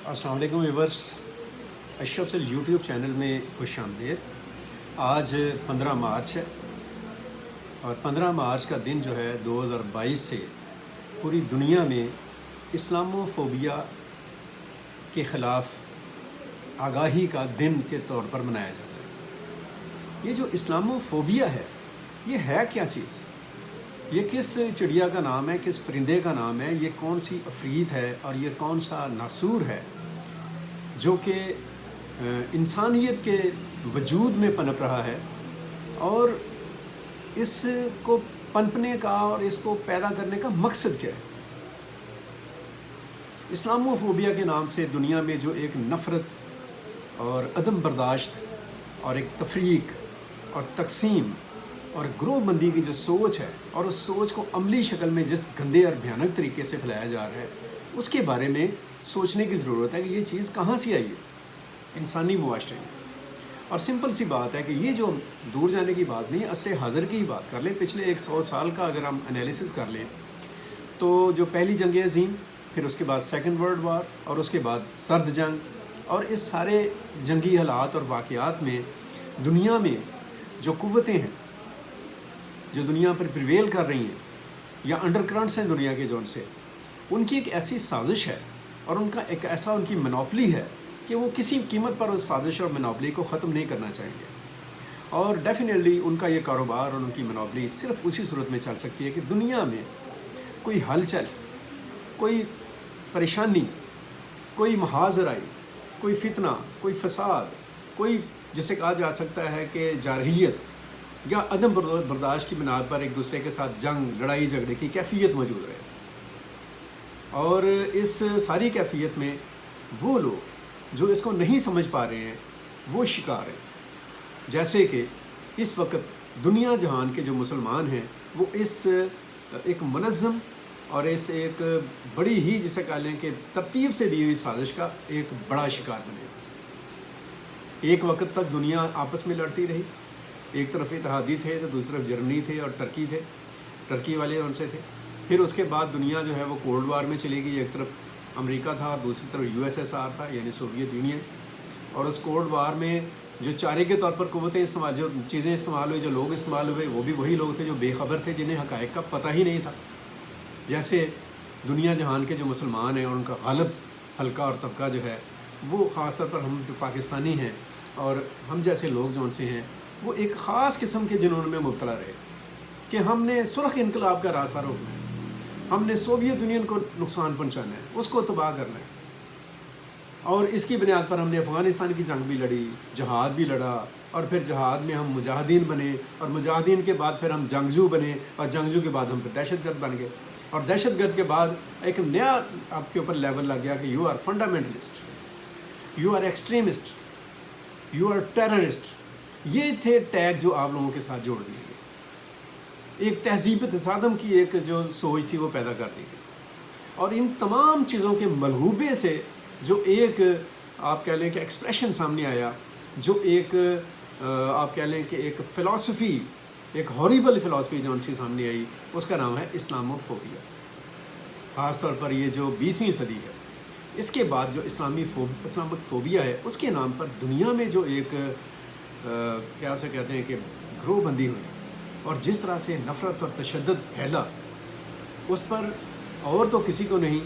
السلام علیکم ویورس، اشرف سل یوٹیوب چینل میں خوش آمدید۔ آج 15 مارچ ہے اور 15 مارچ کا دن جو ہے 2022 سے پوری دنیا میں اسلاموفوبیا کے خلاف آگاہی کا دن کے طور پر منایا جاتا ہے۔ یہ جو اسلاموفوبیا ہے، یہ ہے کیا چیز؟ یہ کس چڑیا کا نام ہے، کس پرندے کا نام ہے، یہ کون سی عفریت ہے اور یہ کون سا ناسور ہے جو کہ انسانیت کے وجود میں پنپ رہا ہے، اور اس کو پنپنے کا اور اس کو پیدا کرنے کا مقصد کیا ہے؟ اسلاموفوبیا کے نام سے دنیا میں جو ایک نفرت اور عدم برداشت اور ایک تفریق اور تقسیم اور گروہ بندی کی جو سوچ ہے، اور اس سوچ کو عملی شکل میں جس گندے اور بھیانک طریقے سے پھیلایا جا رہا ہے، اس کے بارے میں سوچنے کی ضرورت ہے کہ یہ چیز کہاں سے آئی ہے انسانی معاشرے میں۔ اور سمپل سی بات ہے کہ یہ جو دور جانے کی بات نہیں، عصر حاضر کی ہی بات کر لیں، پچھلے 100 سال کا اگر ہم انالیسس کر لیں تو جو پہلی جنگ عظیم، پھر اس کے بعد سیکنڈ ورلڈ وار، اور اس کے بعد سرد جنگ، اور اس سارے جنگی حالات اور واقعات میں دنیا میں جو قوتیں ہیں جو دنیا پر پریویل کر رہی ہیں یا انڈر کرنٹس ہیں دنیا کے جون سے، ان کی ایک ایسی سازش ہے اور ان کا ایک ایسا ان کی منوپلی ہے کہ وہ کسی قیمت پر اس سازش اور منوپلی کو ختم نہیں کرنا چاہیں گے۔ اور ڈیفینیٹلی ان کا یہ کاروبار اور ان کی منوپلی صرف اسی صورت میں چل سکتی ہے کہ دنیا میں کوئی ہلچل، کوئی پریشانی، کوئی محاذ آئی، کوئی فتنہ، کوئی فساد، کوئی جسے کہا جا سکتا ہے کہ جارحیت یا عدم برداشت کی بنیاد پر ایک دوسرے کے ساتھ جنگ، لڑائی جھگڑے کی کیفیت موجود رہے۔ اور اس ساری کیفیت میں وہ لوگ جو اس کو نہیں سمجھ پا رہے ہیں وہ شکار ہیں۔ جیسے کہ اس وقت دنیا جہان کے جو مسلمان ہیں وہ اس ایک منظم اور اس ایک بڑی ہی جسے کہہ لیں کہ ترتیب سے دی ہوئی سازش کا ایک بڑا شکار بنے۔ ایک وقت تک دنیا آپس میں لڑتی رہی، ایک طرف اتحادی تھے تو دوسری طرف جرمنی تھے اور ٹرکی تھے، ٹرکی والے ان سے تھے۔ پھر اس کے بعد دنیا جو ہے وہ کولڈ وار میں چلی گئی، ایک طرف امریکہ تھا اور دوسری طرف USSR تھا، یعنی سوویت یونین۔ اور اس کولڈ وار میں جو چارے کے طور پر قوتیں استعمال، جو چیزیں استعمال ہوئی، جو لوگ استعمال ہوئے، وہ بھی وہی لوگ تھے جو بے خبر تھے، جنہیں حقائق کا پتہ ہی نہیں تھا۔ جیسے دنیا جہان کے جو مسلمان ہیں اور ان کا غالب حلقہ اور طبقہ جو ہے وہ، خاص طور پر ہم جو پاکستانی ہیں اور ہم جیسے لوگ جو ان سے ہیں، وہ ایک خاص قسم کے جنون میں مبتلا رہے کہ ہم نے سرخ انقلاب کا راستہ روکنا ہے، ہم نے سوویت یونین کو نقصان پہنچانا ہے، اس کو تباہ کرنا ہے۔ اور اس کی بنیاد پر ہم نے افغانستان کی جنگ بھی لڑی، جہاد بھی لڑا، اور پھر جہاد میں ہم مجاہدین بنے، اور مجاہدین کے بعد پھر ہم جنگجو بنے، اور جنگجو کے بعد ہم پھر دہشت گرد بن گئے، اور دہشت گرد کے بعد ایک نیا آپ کے اوپر لیول لگ گیا کہ you are fundamentalist, you are extremist, you are terrorist. یہ تھے ٹیگ جو آپ لوگوں کے ساتھ جوڑ دیے گئے، ایک تہذیب تصادم کی ایک جو سوچ تھی وہ پیدا کر دی گئی۔ اور ان تمام چیزوں کے ملغوبے سے جو ایک آپ کہہ لیں کہ ایکسپریشن سامنے آیا، جو ایک آپ کہہ لیں کہ ایک فلسفی، ایک ہاریبل فلسفی جو ان سے سامنے آئی، اس کا نام ہے اسلاموفوبیا۔ خاص طور پر یہ جو 20ویں صدی ہے، اس کے بعد جو اسلامک فوبیا ہے، اس کے نام پر دنیا میں جو ایک کیا سے کہتے ہیں کہ گروہ بندی ہوئی، اور جس طرح سے نفرت اور تشدد پھیلا، اس پر اور تو کسی کو نہیں،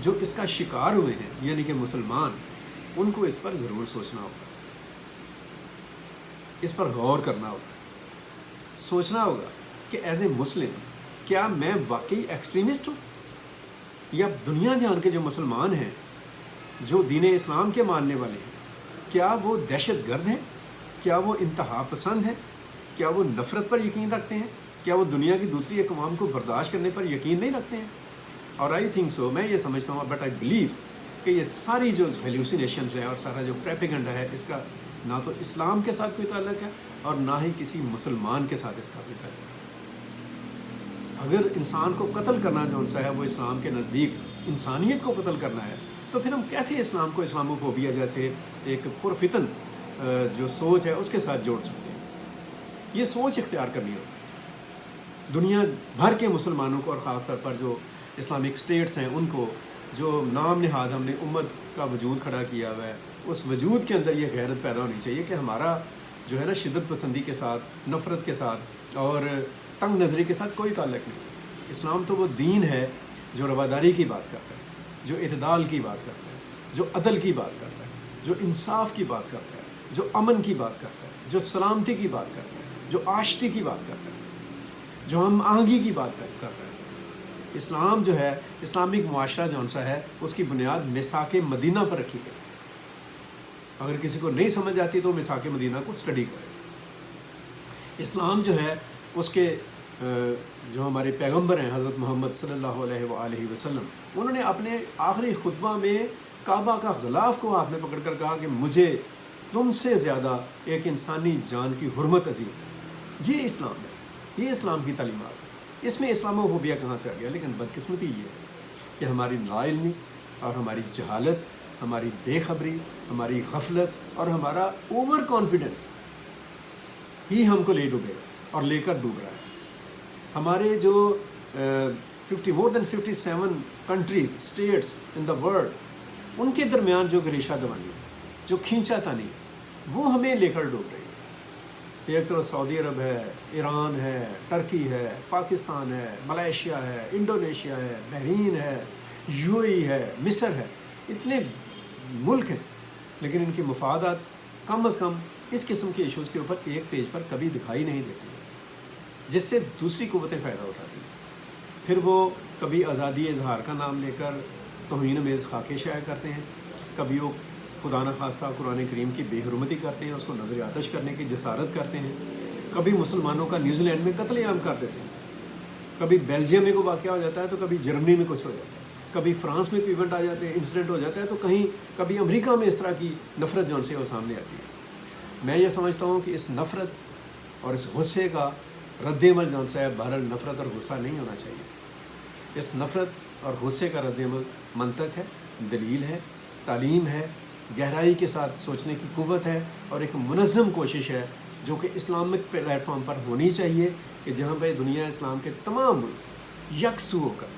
جو اس کا شکار ہوئے ہیں یعنی کہ مسلمان، ان کو اس پر ضرور سوچنا ہوگا، اس پر غور کرنا ہوگا، سوچنا ہوگا کہ ایز اے مسلم کیا میں واقعی ایکسٹریمسٹ ہوں، یا دنیا جہان کے جو مسلمان ہیں جو دین اسلام کے ماننے والے ہیں، کیا وہ دہشت گرد ہیں، کیا وہ انتہا پسند ہیں، کیا وہ نفرت پر یقین رکھتے ہیں، کیا وہ دنیا کی دوسری اقوام کو برداشت کرنے پر یقین نہیں رکھتے ہیں؟ اور آئی تھنک سو، میں یہ سمجھتا ہوں، بٹ آئی بلیو کہ یہ ساری جو ہیلوسینیشنز ہے اور سارا جو پریپیگنڈا ہے، اس کا نہ تو اسلام کے ساتھ کوئی تعلق ہے اور نہ ہی کسی مسلمان کے ساتھ اس کا کوئی تعلق ہے۔ اگر انسان کو قتل کرنا جو سا ہے وہ اسلام کے نزدیک انسانیت کو قتل کرنا ہے، تو پھر ہم کیسے اسلام کو اسلاموفوبیا جیسے ایک پرفتن جو سوچ ہے اس کے ساتھ جوڑ سکتے ہیں؟ یہ سوچ اختیار کرنی ہوگی دنیا بھر کے مسلمانوں کو، اور خاص طور پر جو اسلامک اسٹیٹس ہیں ان کو، جو نام نہاد ہم نے امت کا وجود کھڑا کیا ہوا ہے، اس وجود کے اندر یہ غیرت پیدا ہونی چاہیے کہ ہمارا جو ہے نا شدت پسندی کے ساتھ، نفرت کے ساتھ اور تنگ نظری کے ساتھ کوئی تعلق نہیں۔ اسلام تو وہ دین ہے جو رواداری کی بات کرتا ہے، جو اعتدال کی بات کرتا ہے، جو عدل کی بات کرتا ہے، جو انصاف کی بات کرتا ہے، جو امن کی بات کرتا ہے، جو سلامتی کی بات کرتا ہے، جو آشتی کی بات کرتا ہے، جو ہم آہنگی کی بات کرتا ہے۔ اسلام جو ہے، اسلامک معاشرہ جون سا ہے، اس کی بنیاد میثاق مدینہ پر رکھی گئی۔ اگر کسی کو نہیں سمجھ آتی تو میثاق مدینہ کو اسٹڈی کرے۔ اسلام جو ہے اس کے جو ہمارے پیغمبر ہیں حضرت محمد صلی اللہ علیہ وآلہ وسلم، انہوں نے اپنے آخری خطبہ میں کعبہ کا غلاف کو ہاتھ میں پکڑ کر کہا کہ مجھے تم سے زیادہ ایک انسانی جان کی حرمت عزیز ہے۔ یہ اسلام ہے، یہ اسلام کی تعلیمات ہے۔ اس میں اسلام فوبیا کہاں سے آ گیا؟ لیکن بدقسمتی یہ ہے کہ ہماری لا علمی اور ہماری جہالت، ہماری بے خبری، ہماری غفلت اور ہمارا اوور کانفیڈنس ہی ہم کو لے ڈوبے گا اور لے کر ڈوب رہا ہے۔ ہمارے جو more than 57 countries, states in the world, ان کے درمیان جو گریشہ دوانی ہے، جو کھینچا تانی ہے، وہ ہمیں لے کر ڈوب رہی ہے۔ ایک طرف سعودی عرب ہے، ایران ہے، ترکی ہے، پاکستان ہے، ملائیشیا ہے، انڈونیشیا ہے، بحرین ہے، UAE ہے، مصر ہے، اتنے ملک ہیں، لیکن ان کے مفادات کم از کم اس قسم کے ایشوز کے اوپر ایک پیج پر کبھی دکھائی نہیں دیتے، جس سے دوسری قوتیں فائدہ اٹھاتی ہیں۔ پھر وہ کبھی آزادی اظہار کا نام لے کر توہین امیز خاکے شائع کرتے ہیں، کبھی وہ خدا نخواستہ قرآن کریم کی بے حرمتی کرتے ہیں، اس کو نظر آتش کرنے کی جسارت کرتے ہیں، کبھی مسلمانوں کا نیوزی لینڈ میں قتل عام کر دیتے ہیں، کبھی بیلجیم میں کوئی واقعہ ہو جاتا ہے تو کبھی جرمنی میں کچھ ہو جاتا ہے، کبھی فرانس میں کوئی ایونٹ آ جاتے ہیں، انسیڈنٹ ہو جاتا ہے، تو کبھی امریکہ میں اس طرح کی نفرت جون سے وہ سامنے آتی ہے۔ میں یہ سمجھتا ہوں کہ اس نفرت اور اس غصے کا رد عمل جون سا ہے، بہرحال نفرت اور غصہ نہیں ہونا چاہیے۔ اس نفرت اور غصے کا رد عمل منطق ہے، دلیل ہے، تعلیم ہے، گہرائی کے ساتھ سوچنے کی قوت ہے، اور ایک منظم کوشش ہے جو کہ اسلامک پلیٹ فارم پر ہونی چاہیے، کہ جہاں پہ دنیا اسلام کے تمام ملک یکسو ہو کر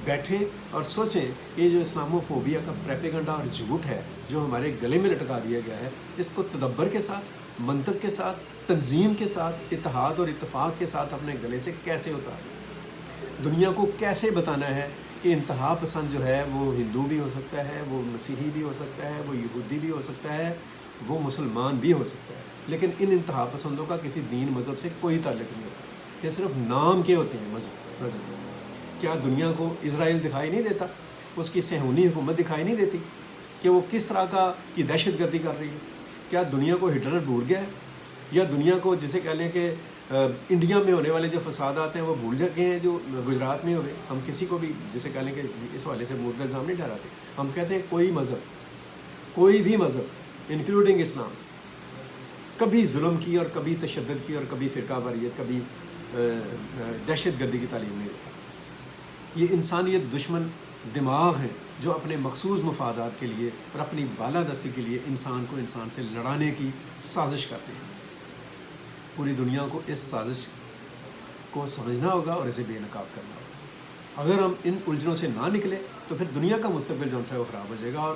بیٹھیں اور سوچیں کہ یہ جو اسلامو فوبیا کا پریپیگنڈا اور جھوٹ ہے جو ہمارے گلے میں لٹکا دیا گیا ہے، اس کو تدبر کے ساتھ، منطق کے ساتھ، تنظیم کے ساتھ، اتحاد اور اتفاق کے ساتھ اپنے گلے سے کیسے اتاریں، دنیا کو کیسے بتانا ہے کہ انتہا پسند جو ہے وہ ہندو بھی ہو سکتا ہے، وہ مسیحی بھی ہو سکتا ہے، وہ یہودی بھی ہو سکتا ہے، وہ مسلمان بھی ہو سکتا ہے، لیکن ان انتہا پسندوں کا کسی دین مذہب سے کوئی تعلق نہیں ہوتا، یہ صرف نام کے ہوتے ہیں مذہب۔ کیا دنیا کو اسرائیل دکھائی نہیں دیتا؟ اس کی صہیونی حکومت دکھائی نہیں دیتی کہ وہ کس طرح کی دہشت گردی کر رہی ہے؟ کیا دنیا کو ہٹلر بھول گیا ہے؟ یا دنیا کو جسے کہہ لیں کہ انڈیا میں ہونے والے جو فسادات ہیں وہ بھول گئے ہیں جو گجرات میں ہوئے؟ ہم کسی کو بھی جسے کہہ لیں کہ اس حوالے سے مرد الزام نہیں ٹھہراتے، ہم کہتے ہیں کوئی بھی مذہب انکلوڈنگ اسلام کبھی ظلم کی اور کبھی تشدد کی اور کبھی فرقہ واریت، کبھی دہشت گردی کی تعلیم نہیں دیتا۔ یہ انسانیت دشمن دماغ ہیں جو اپنے مخصوص مفادات کے لیے اور اپنی بالادستی کے لیے انسان کو انسان سے لڑانے کی سازش کرتے ہیں۔ پوری دنیا کو اس سازش کو سمجھنا ہوگا اور اسے بے نقاب کرنا ہوگا۔ اگر ہم ان الجھنوں سے نہ نکلے تو پھر دنیا کا مستقبل جو ہے وہ خراب ہو جائے گا، اور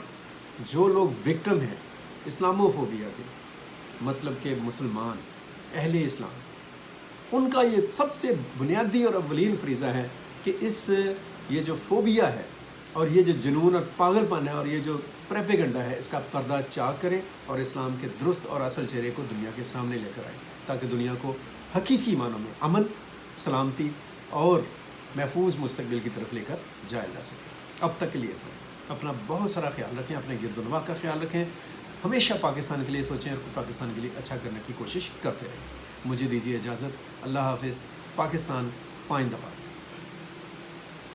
جو لوگ وکٹم ہیں اسلامو فوبیا کے، مطلب کہ مسلمان اہل اسلام، ان کا یہ سب سے بنیادی اور اولین فریضہ ہے کہ یہ جو فوبیا ہے اور یہ جو جنون اور پاگل پن ہے اور یہ جو پریپیگنڈا ہے، اس کا پردہ چاک کریں اور اسلام کے درست اور اصل چہرے کو دنیا کے سامنے لے کر آئیں، تاکہ دنیا کو حقیقی معنوں میں امن، سلامتی اور محفوظ مستقبل کی طرف لے کر جایا جا سکے۔ اب تک کے لیے تو اپنا بہت سارا خیال رکھیں، اپنے گرد و نواح کا خیال رکھیں، ہمیشہ پاکستان کے لیے سوچیں اور پاکستان کے لیے اچھا کرنے کی کوشش کرتے رہیں۔ مجھے دیجیے اجازت، اللہ حافظ، پاکستان پائندہ باد۔